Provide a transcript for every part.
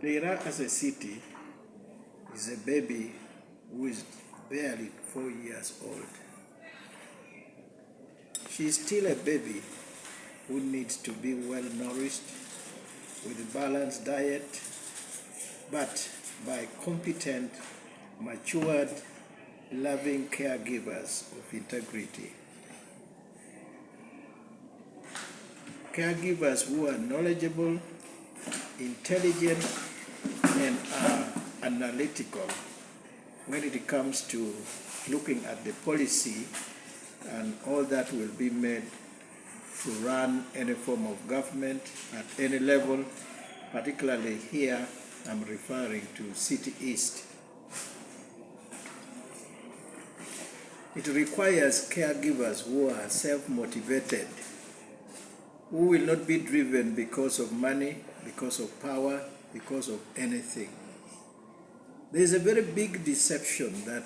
Lira as a city is a baby who is barely 4 years old. She is still a baby who needs to be well nourished with a balanced diet, but by competent, matured, loving caregivers of integrity. Caregivers who are knowledgeable, intelligent, and are analytical when it comes to looking at the policy and all that will be made to run any form of government at any level, particularly here I'm referring to City East. It requires caregivers who are self-motivated, who will not be driven because of money, because of power, because of anything. There is a very big deception that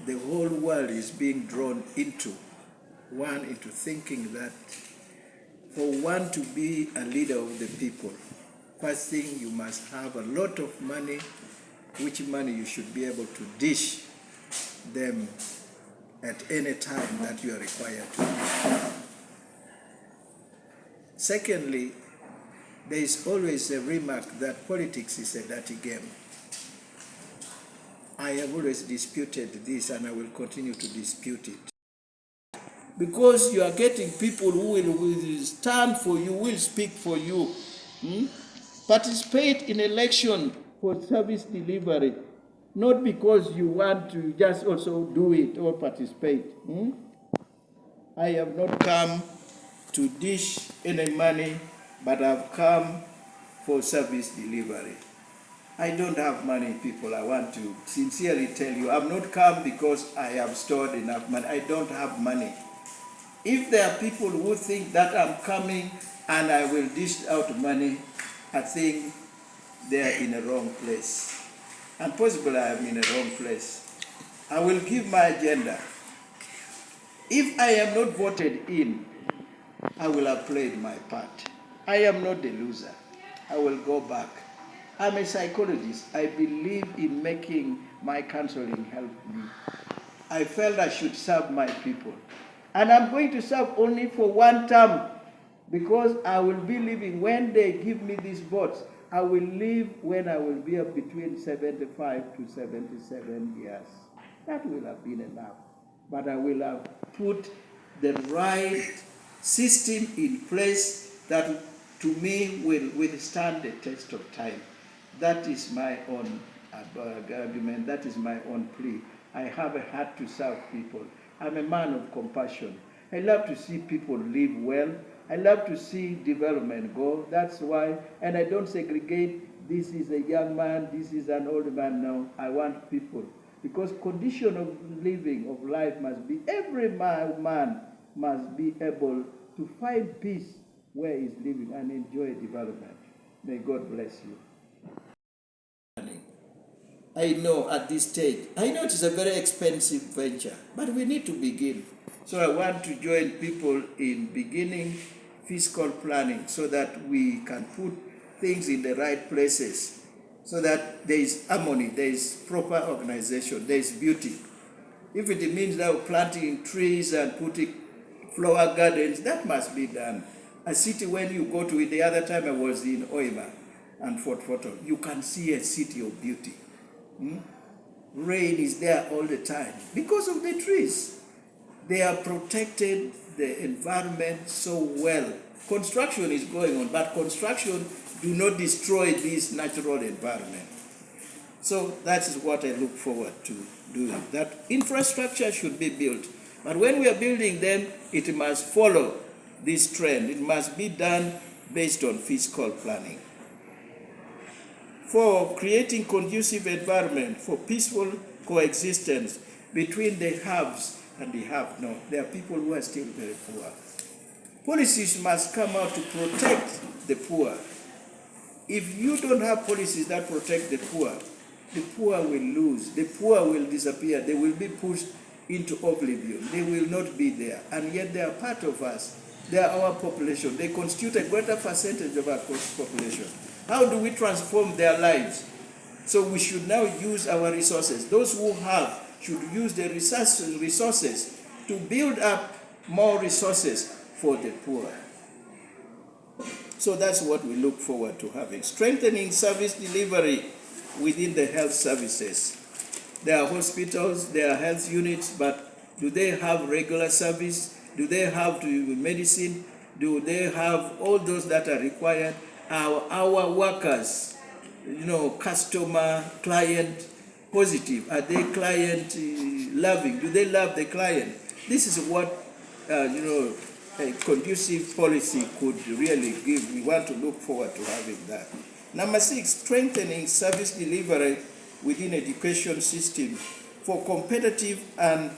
the whole world is being drawn into thinking that for one to be a leader of the people, first thing you must have a lot of money, which money you should be able to dish them at any time that you are required to. Secondly, there is always a remark that politics is a dirty game. I have always disputed this and I will continue to dispute it. Because you are getting people who will stand for you, will speak for you, participate in election for service delivery, not because you want to just also do it or participate. I have not come to dish any money, but I've come for service delivery. I don't have money, people. I want to sincerely tell you, I've not come because I have stored enough money. I don't have money. If there are people who think that I'm coming and I will dish out money, I think they are in a wrong place. And possibly I am in a wrong place. I will give my agenda. If I am not voted in, I will have played my part. I am not the loser. I will go back. I'm a psychologist. I believe in making my counseling help me. I felt I should serve my people. And I'm going to serve only for one term because I will be living, when they give me these votes, I will live when I will be up between 75 to 77 years. That will have been enough. But I will have put the right system in place that to me will withstand the test of time. That is my own argument, that is my own plea. I have a heart to serve people. I'm a man of compassion. I love to see people live well. I love to see development go. That's why, and I don't segregate, this is a young man, this is an old man. No, I want people. Because condition of living, of life must be, every man must be able to find peace where he's living and enjoy development. May God bless you. I know at this stage, I know it is a very expensive venture, but we need to begin. So I want to join people in beginning fiscal planning so that we can put things in the right places, so that there is harmony, there is proper organization, there is beauty. If it means now planting trees and putting flower gardens, that must be done. A city, when you go to it, the other time I was in Oima and Fort Photo, you can see a city of beauty. Rain is there all the time because of the trees. They have protected the environment so well. Construction is going on, but construction do not destroy this natural environment. So that is what I look forward to doing. That infrastructure should be built. But when we are building them, it must follow this trend. It must be done based on fiscal planning. For creating conducive environment for peaceful coexistence between the haves and the have-not. There are people who are still very poor. Policies must come out to protect the poor. If you don't have policies that protect the poor will lose. The poor will disappear. They will be pushed into oblivion. They will not be there. And yet they are part of us. They are our population. They constitute a greater percentage of our population. How do we transform their lives? So we should now use our resources. Those who have should use the resources to build up more resources for the poor. So that's what we look forward to having. Strengthening service delivery within the health services. There are hospitals, there are health units, but do they have regular service? Do they have medicine? Do they have all those that are required? Our workers, customer, client positive? Are they client loving? Do they love the client? This is what, a conducive policy could really give. We want to look forward to having that. Number 6, strengthening service delivery within education system for competitive and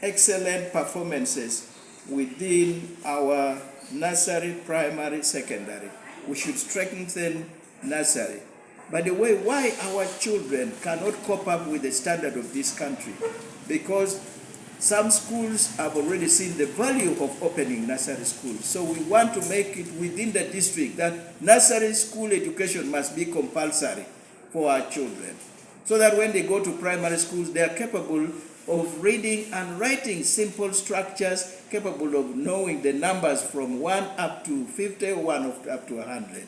excellent performances within our nursery, primary, secondary. We should strengthen nursery. By the way, why our children cannot cope up with the standard of this country? Because some schools have already seen the value of opening nursery schools. So we want to make it within the district that nursery school education must be compulsory for our children, so that when they go to primary schools, they are capable of reading and writing simple structures, capable of knowing the numbers from 1 up to 50, 1 up to 100.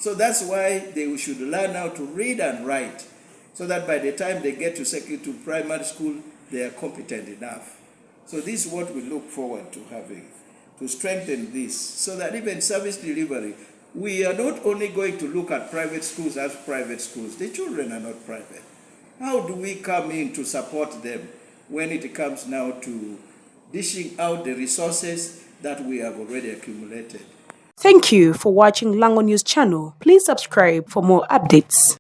So that's why they should learn how to read and write, so that by the time they get to primary school, they are competent enough. So this is what we look forward to having, to strengthen this, so that even service delivery, we are not only going to look at private schools as private schools. The children are not private. How do we come in to support them when it comes now to dishing out the resources that we have already accumulated? Thank you for watching Lango News channel. Please subscribe for more updates.